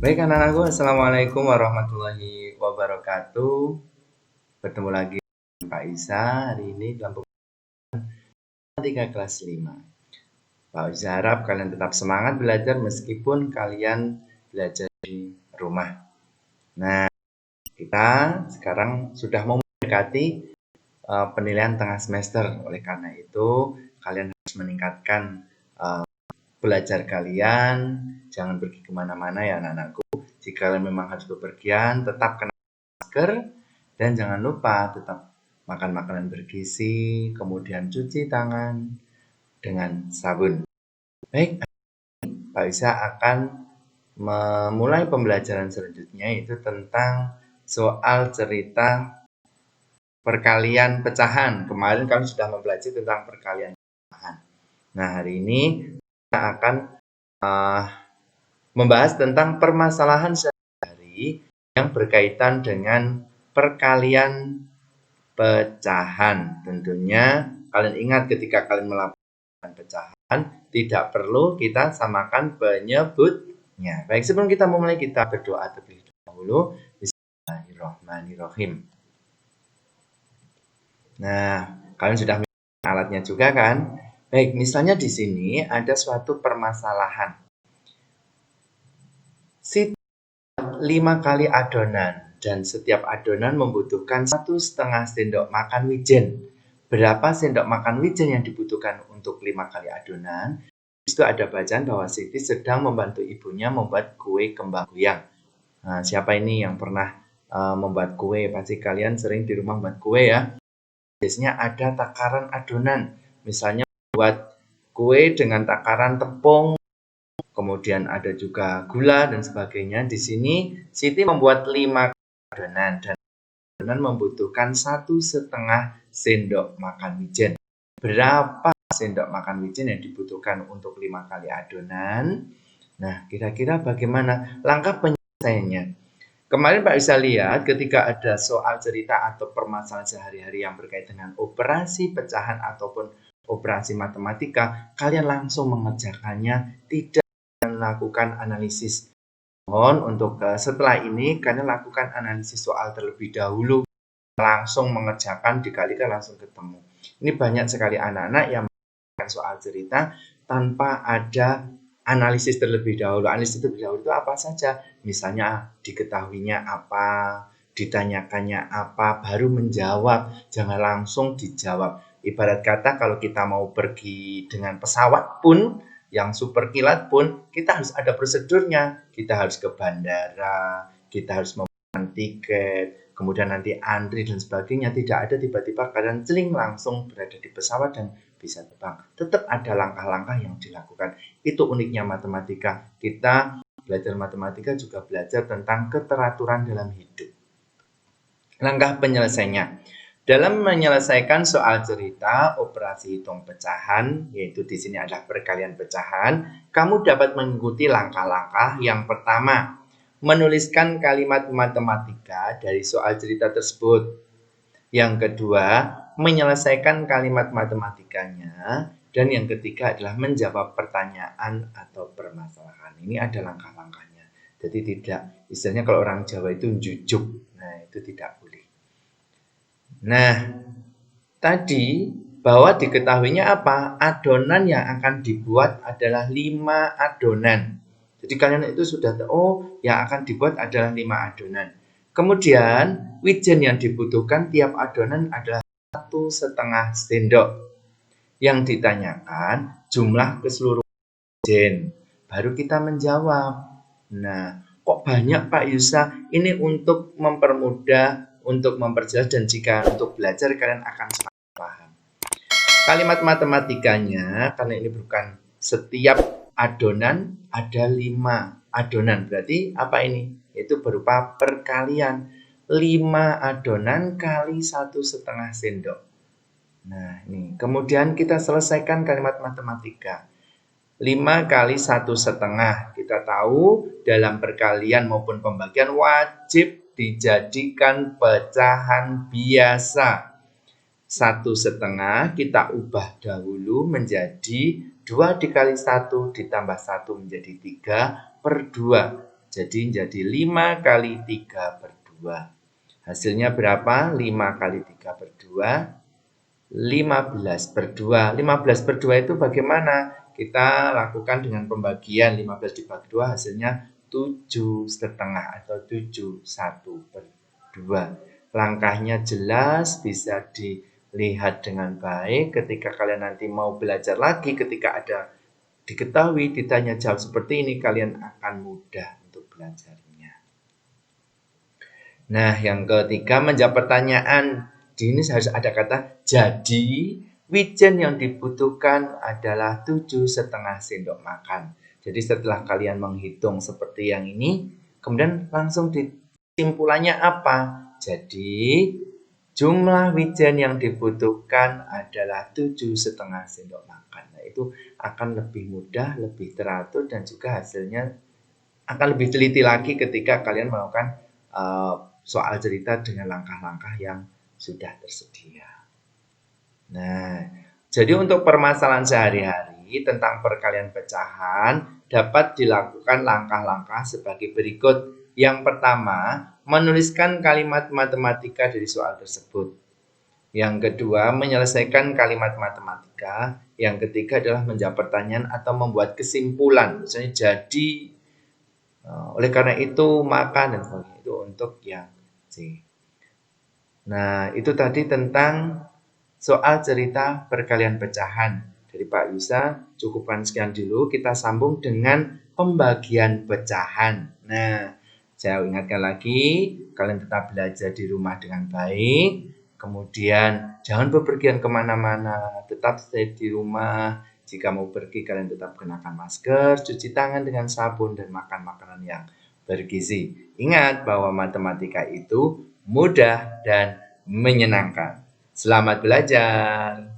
Baik anak-anakku, Assalamualaikum warahmatullahi wabarakatuh. Bertemu lagi dengan Pak Isa hari ini dalam pembelajaran kelas 5. Pak Isa harap kalian tetap semangat belajar meskipun kalian belajar di rumah. Nah, kita sekarang sudah mau mendekati penilaian tengah semester. Oleh karena itu, kalian harus meningkatkan belajar kalian. Jangan pergi kemana-mana ya anak-anakku. Jika kalian memang harus bepergian, tetap kena masker. Dan jangan lupa tetap makan makanan bergizi, kemudian cuci tangan dengan sabun. Baik, Pak Isa akan memulai pembelajaran selanjutnya, yaitu tentang soal cerita perkalian pecahan. Kemarin kami sudah mempelajari tentang perkalian pecahan. Nah, hari ini kita akan membahas tentang permasalahan sehari-hari yang berkaitan dengan perkalian pecahan. Tentunya kalian ingat ketika kalian melakukan pecahan, tidak perlu kita samakan penyebutnya. Baik, sebelum kita memulai, kita berdoa terlebih dahulu. Bismillahirrahmanirrahim. Nah, kalian sudah memiliki alatnya juga kan? Baik, misalnya di sini ada suatu permasalahan. Si 5 kali adonan dan setiap adonan membutuhkan 1,5 sendok makan wijen. Berapa sendok makan wijen yang dibutuhkan untuk 5 kali adonan? Di situ ada bacaan bahwa Siti sedang membantu ibunya membuat kue kembang goyang. Nah, siapa ini yang pernah membuat kue? Pasti kalian sering di rumah membuat kue ya. Biasanya ada takaran adonan. Misalnya buat kue dengan takaran tepung, kemudian ada juga gula dan sebagainya. Di sini Siti membuat 5 adonan dan adonan membutuhkan 1,5 sendok makan wijen. Berapa sendok makan wijen yang dibutuhkan untuk 5 kali adonan? Nah, kira-kira bagaimana langkah penyelesaiannya? Kemarin Pak bisa lihat ketika ada soal cerita atau permasalahan sehari-hari yang berkaitan dengan operasi pecahan ataupun operasi matematika, kalian langsung mengerjakannya, tidak melakukan analisis. Mohon untuk setelah ini kalian lakukan analisis soal terlebih dahulu, langsung mengerjakan, dikalikan langsung ketemu. Ini banyak sekali anak-anak yang mengerjakan soal cerita tanpa ada analisis terlebih dahulu. Analisis terlebih dahulu itu apa saja? Misalnya diketahuinya apa, ditanyakannya apa, baru menjawab. Jangan langsung dijawab. Ibarat kata kalau kita mau pergi dengan pesawat pun, yang super kilat pun, kita harus ada prosedurnya. Kita harus ke bandara, kita harus memesan tiket, kemudian nanti antri dan sebagainya. Tidak ada tiba-tiba kalian celing langsung berada di pesawat dan bisa terbang. Tetap ada langkah-langkah yang dilakukan. Itu uniknya matematika. Kita belajar matematika juga belajar tentang keteraturan dalam hidup. Langkah penyelesaiannya. Dalam menyelesaikan soal cerita operasi hitung pecahan, yaitu di sini adalah perkalian pecahan, kamu dapat mengikuti langkah-langkah. Yang pertama, menuliskan kalimat matematika dari soal cerita tersebut. Yang kedua, menyelesaikan kalimat matematikanya. Dan yang ketiga adalah menjawab pertanyaan atau permasalahan. Ini ada langkah-langkahnya. Jadi tidak, istilahnya kalau orang Jawa itu jujuk. Nah, itu tidak boleh. Nah, tadi bahwa diketahuinya apa? Adonan yang akan dibuat adalah 5 adonan. Jadi kalian itu sudah tahu, oh yang akan dibuat adalah 5 adonan. Kemudian wijen yang dibutuhkan tiap adonan adalah 1,5 sendok. Yang ditanyakan jumlah keseluruhan wijen. Baru kita menjawab. Nah, kok banyak Pak Yusa? Ini untuk mempermudah, untuk memperjelas, dan jika untuk belajar kalian akan semakin paham. Kalimat matematikanya, karena ini bukan setiap adonan ada 5 adonan. Berarti apa ini? Itu berupa perkalian. 5 adonan kali 1,5 sendok. Nah, ini. Kemudian kita selesaikan kalimat matematika. 5 kali 1,5. Kita tahu dalam perkalian maupun pembagian wajib dijadikan pecahan biasa. 1,5 kita ubah dahulu menjadi 2 dikali 1 ditambah 1 menjadi 3 per 2. jadi 5 kali 3 per 2. Hasilnya berapa? 5 kali 3 per 2, 15 per 2. 15 per 2 itu bagaimana? Kita lakukan dengan pembagian 15 dibagi 2 hasilnya 7,5 atau 71 per 2. Langkahnya jelas, bisa dilihat dengan baik. Ketika kalian nanti mau belajar lagi, ketika ada diketahui ditanya jawab seperti ini, kalian akan mudah untuk belajarnya. Nah, yang ketiga, menjawab pertanyaan. Di sini harus ada kata jadi. Wijen yang dibutuhkan adalah 7,5 sendok makan. Jadi setelah kalian menghitung seperti yang ini, kemudian langsung kesimpulannya apa? Jadi jumlah wijen yang dibutuhkan adalah 7,5 sendok makan. Nah, itu akan lebih mudah, lebih teratur, dan juga hasilnya akan lebih teliti lagi ketika kalian melakukan soal cerita dengan langkah-langkah yang sudah tersedia. Nah, jadi untuk permasalahan sehari-hari tentang perkalian pecahan dapat dilakukan langkah-langkah sebagai berikut. Yang pertama, menuliskan kalimat matematika dari soal tersebut. Yang kedua, menyelesaikan kalimat matematika. Yang ketiga adalah menjawab pertanyaan atau membuat kesimpulan. Misalnya jadi, oleh karena itu maka, dan sebagainya. Itu untuk yang C. Nah, itu tadi tentang soal cerita perkalian pecahan dari Pak Yusa. Cukupkan sekian dulu, kita sambung dengan pembagian pecahan. Nah, saya ingatkan lagi, kalian tetap belajar di rumah dengan baik. Kemudian jangan bepergian kemana-mana, tetap stay di rumah. Jika mau pergi, kalian tetap kenakan masker, cuci tangan dengan sabun, dan makan makanan yang bergizi. Ingat bahwa matematika itu mudah dan menyenangkan. Selamat belajar.